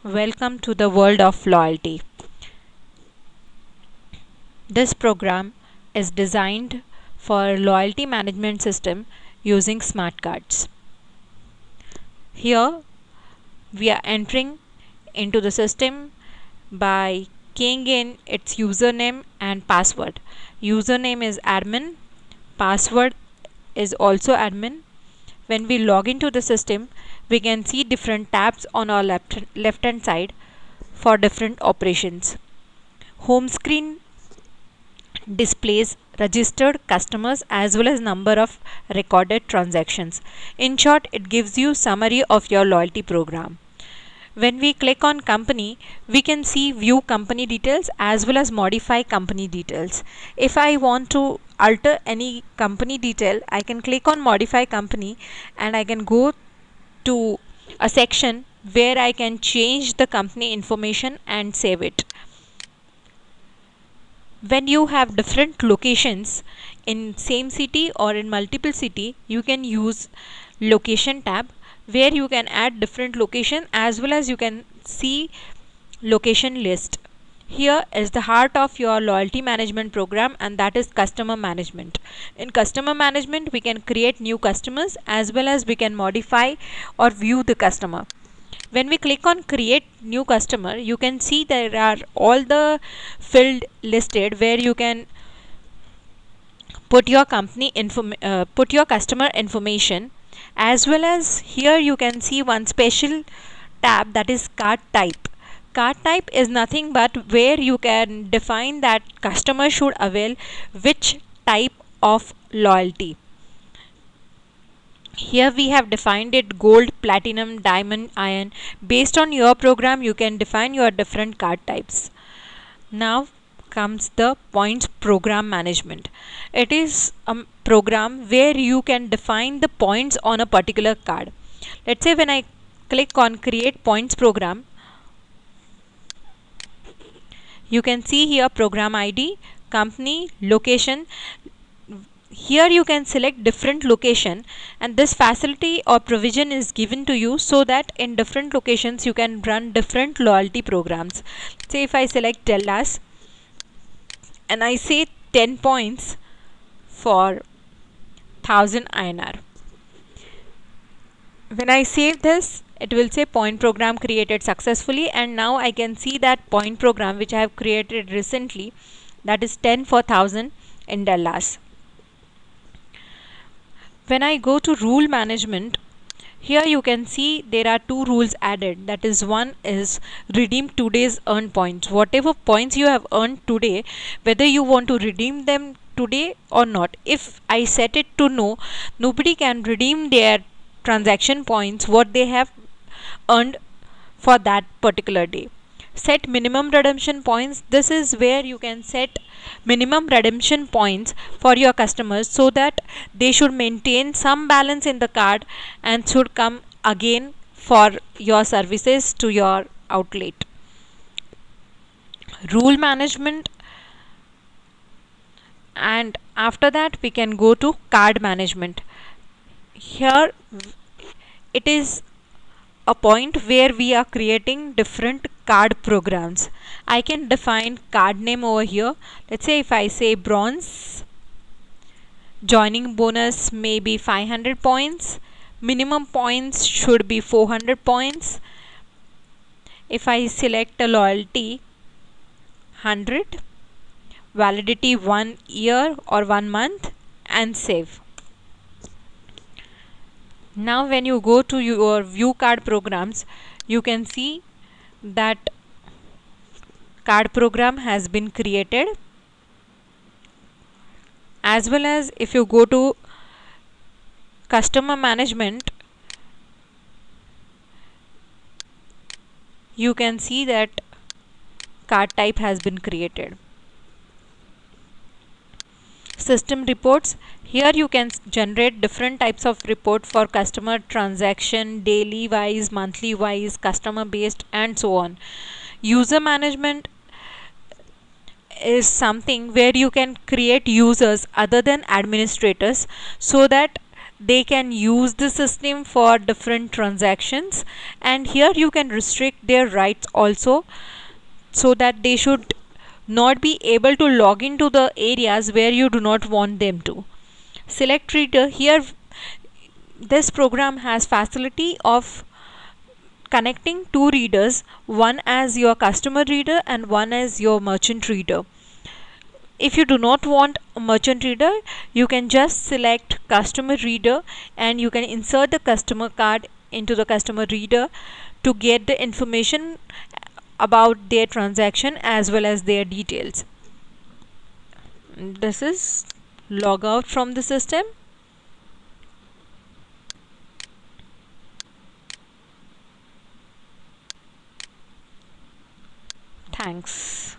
Welcome to the world of loyalty. This program is designed for loyalty management system using smart cards. Here we are entering into the system by keying in its username and password. Username is admin, password is also admin. When we log into the system, we can see different tabs on our left hand side for different operations. Home screen displays registered customers as well as number of recorded transactions. In short, it gives you summary of your loyalty program. When we click on company, we can see view company details as well as modify company details. If I want to alter any company detail, I can click on modify company and I can go to a section where I can change the company information and save it. When you have different locations in same city or in multiple city, you can use location tab where you can add different location as well as you can see location list. Here is the heart of your loyalty management program, and that is customer management. In customer management, we can create new customers as well as we can modify or view the customer. When we click on create new customer, you can see there are all the field listed where you can put your put your customer information, as well as here you can see one special tab, that is card type. Card type is nothing but where you can define that customer should avail which type of loyalty. Here we have defined it gold, platinum, diamond, iron. Based on your program, you can define your different card types. Now comes the points program management. It is a program where you can define the points on a particular card. Let's say when I click on create points program, you can see here program ID, company, location. Here you can select different location, and this facility or provision is given to you so that in different locations you can run different loyalty programs. Say if I select Dallas and I say 10 points for 1000 INR. When I save this, it will say point program created successfully, and now I can see that point program which I have created recently, that is 10 for 1000 in Dallas. When I go to rule management, here you can see there are two rules added. That is, one is redeem today's earned points. Whatever points you have earned today, whether you want to redeem them today or not. If I set it to no, nobody can redeem their transaction points what they have earned for that particular day. Set minimum redemption points. This is where you can set minimum redemption points for your customers so that they should maintain some balance in the card and should come again for your services to your outlet. Rule management, and after that we can go to card management. Here it is a point where we are creating different card programs. I can define card name over here. Let's say if I say bronze, joining bonus may be 500 points, minimum points should be 400 points. If I select a loyalty 100, validity 1 year or 1 month, and save. Now when you go to your view card programs, you can see that card program has been created, as well as if you go to customer management, you can see that card type has been created. System reports, here you can generate different types of report for customer transaction, daily wise, monthly wise, customer based, and so on. User management is something where you can create users other than administrators so that they can use the system for different transactions, and here you can restrict their rights also, so that they should not be able to log into the areas where you do not want them to. Select reader, here this program has facility of connecting two readers, one as your customer reader and one as your merchant reader. If you do not want a merchant reader, you can just select customer reader and you can insert the customer card into the customer reader to get the information about their transaction as well as their details. This is log out from the system. Thanks.